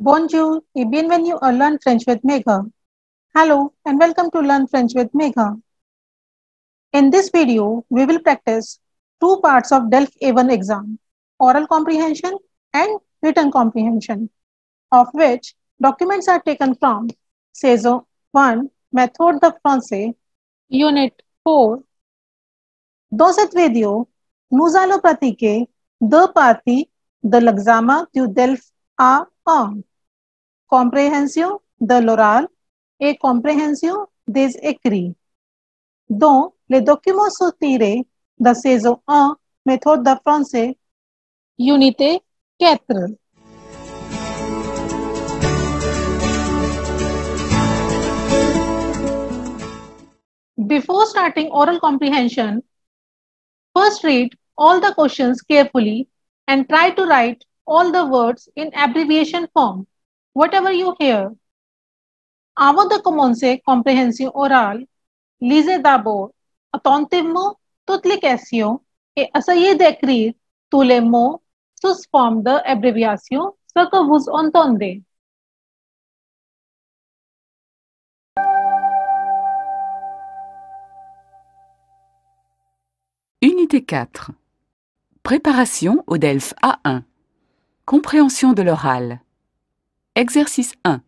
Bonjour et bienvenue à Learn French with Megha. Hello and welcome to Learn French with Megha. In this video, we will practice two parts of DELF A1 exam, oral comprehension and written comprehension, of which documents are taken from Saison 1, Méthode de français, Unit 4. Dans cette vidéo, nous allons pratiquer deux parties de l'examen du DELF A1. Compréhension de l'oral et compréhension des écrits, dont les documents sont tirés de saison 1, méthode de français, unité 4. Before starting oral comprehension, first read all the questions carefully and try to write all the words in abbreviation form. Whatever you hear. Avant de commencer compréhension orale, lisez d'abord attentivement toutes les questions et essayez d'écrire tous les mots sous forme d'abréviation, ce que vous entendez. Unité 4. Préparation au DELF A1. Compréhension de l'oral. Exercice 1.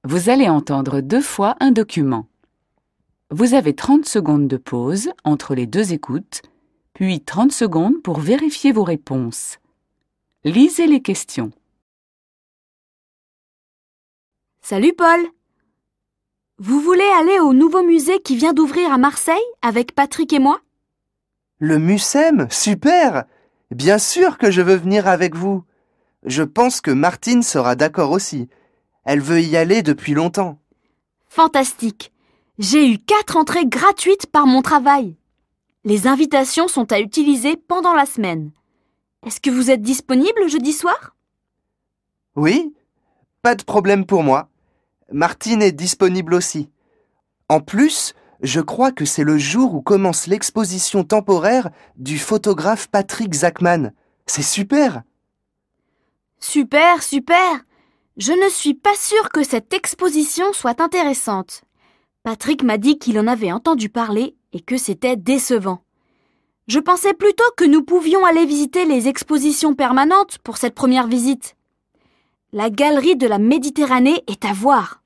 Vous allez entendre 2 fois un document. Vous avez 30 secondes de pause entre les 2 écoutes, puis 30 secondes pour vérifier vos réponses. Lisez les questions. Salut Paul! Vous voulez aller au nouveau musée qui vient d'ouvrir à Marseille avec Patrick et moi? Le Mucem, super! Bien sûr que je veux venir avec vous. Je pense que Martine sera d'accord aussi. Elle veut y aller depuis longtemps. Fantastique! J'ai eu 4 entrées gratuites par mon travail. Les invitations sont à utiliser pendant la semaine. Est-ce que vous êtes disponible jeudi soir? Oui, pas de problème pour moi. Martine est disponible aussi. En plus, je crois que c'est le jour où commence l'exposition temporaire du photographe Patrick Zachman. C'est super! Super, super! Je ne suis pas sûre que cette exposition soit intéressante. Patrick m'a dit qu'il en avait entendu parler et que c'était décevant. Je pensais plutôt que nous pouvions aller visiter les expositions permanentes pour cette première visite. La galerie de la Méditerranée est à voir.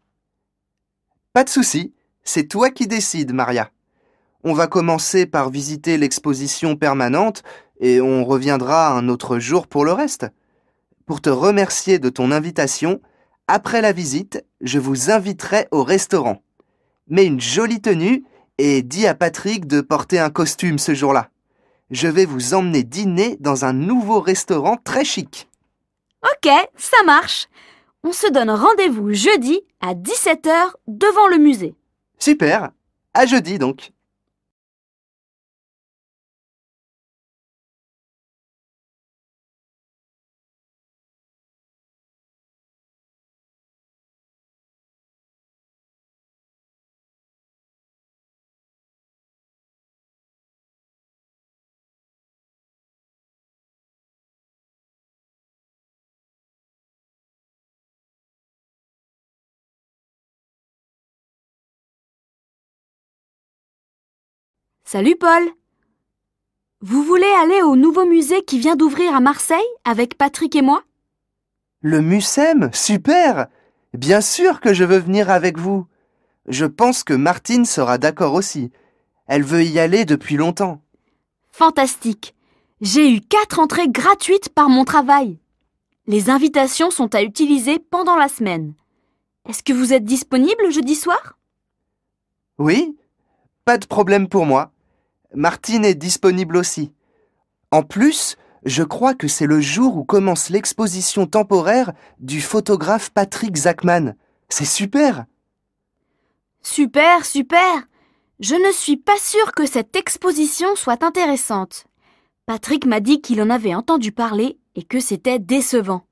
Pas de souci, c'est toi qui décides, Maria. On va commencer par visiter l'exposition permanente et on reviendra un autre jour pour le reste. Pour te remercier de ton invitation, après la visite, je vous inviterai au restaurant. Mets une jolie tenue et dis à Patrick de porter un costume ce jour-là. Je vais vous emmener dîner dans un nouveau restaurant très chic. Ok, ça marche. On se donne rendez-vous jeudi à 17h devant le musée. Super, à jeudi donc. Salut Paul! Vous voulez aller au nouveau musée qui vient d'ouvrir à Marseille avec Patrick et moi? Le Mucem, super! Bien sûr que je veux venir avec vous. Je pense que Martine sera d'accord aussi. Elle veut y aller depuis longtemps. Fantastique! J'ai eu 4 entrées gratuites par mon travail. Les invitations sont à utiliser pendant la semaine. Est-ce que vous êtes disponible jeudi soir? Oui, pas de problème pour moi. Martine est disponible aussi. En plus, je crois que c'est le jour où commence l'exposition temporaire du photographe Patrick Zachman. C'est super! Super, super! Je ne suis pas sûre que cette exposition soit intéressante. Patrick m'a dit qu'il en avait entendu parler et que c'était décevant.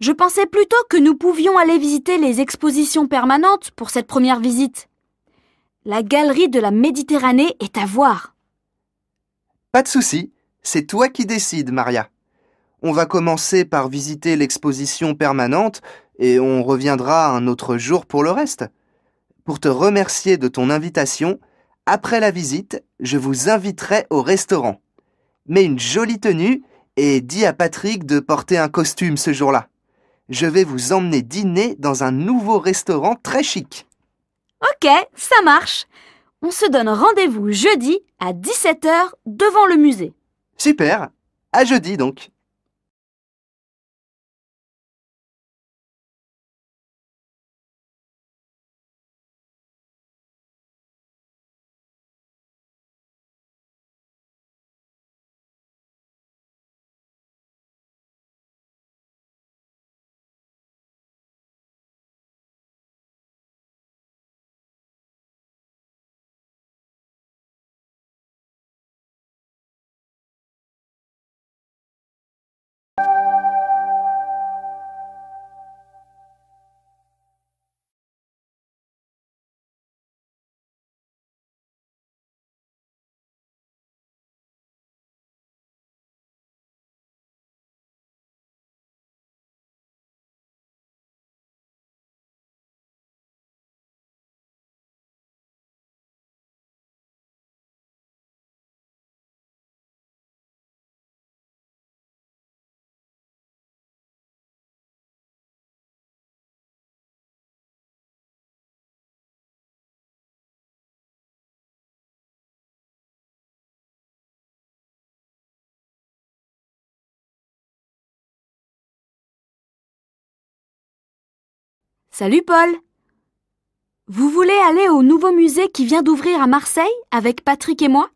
Je pensais plutôt que nous pouvions aller visiter les expositions permanentes pour cette première visite. La galerie de la Méditerranée est à voir. Pas de souci, c'est toi qui décides, Maria. On va commencer par visiter l'exposition permanente et on reviendra un autre jour pour le reste. Pour te remercier de ton invitation, après la visite, je vous inviterai au restaurant. Mets une jolie tenue et dis à Patrick de porter un costume ce jour-là. Je vais vous emmener dîner dans un nouveau restaurant très chic. Ok, ça marche. On se donne rendez-vous jeudi à 17h devant le musée. Super, à jeudi donc. Salut Paul. Vous voulez aller au nouveau musée qui vient d'ouvrir à Marseille avec Patrick et moi?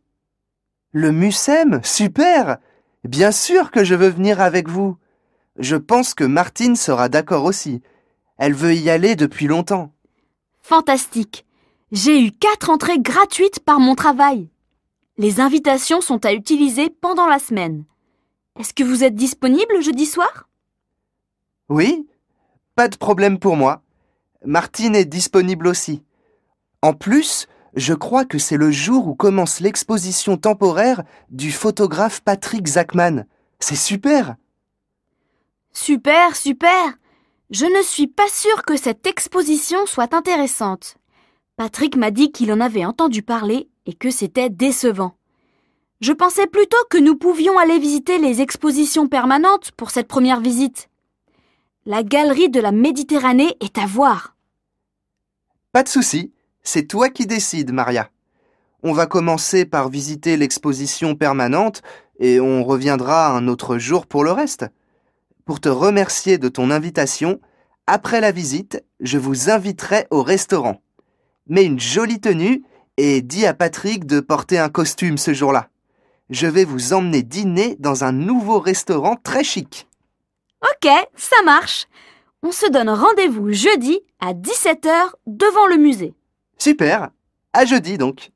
Le Mucem, super! Bien sûr que je veux venir avec vous. Je pense que Martine sera d'accord aussi. Elle veut y aller depuis longtemps. Fantastique. J'ai eu 4 entrées gratuites par mon travail. Les invitations sont à utiliser pendant la semaine. Est-ce que vous êtes disponible jeudi soir? Oui, pas de problème pour moi. Martine est disponible aussi. En plus, je crois que c'est le jour où commence l'exposition temporaire du photographe Patrick Zachman. C'est super! Super, super. Je ne suis pas sûre que cette exposition soit intéressante. Patrick m'a dit qu'il en avait entendu parler et que c'était décevant. Je pensais plutôt que nous pouvions aller visiter les expositions permanentes pour cette première visite. La galerie de la Méditerranée est à voir. Pas de souci, c'est toi qui décides, Maria. On va commencer par visiter l'exposition permanente et on reviendra un autre jour pour le reste. Pour te remercier de ton invitation, après la visite, je vous inviterai au restaurant. Mets une jolie tenue et dis à Patrick de porter un costume ce jour-là. Je vais vous emmener dîner dans un nouveau restaurant très chic. Ok, ça marche. On se donne rendez-vous jeudi à 17h devant le musée. Super, à jeudi donc.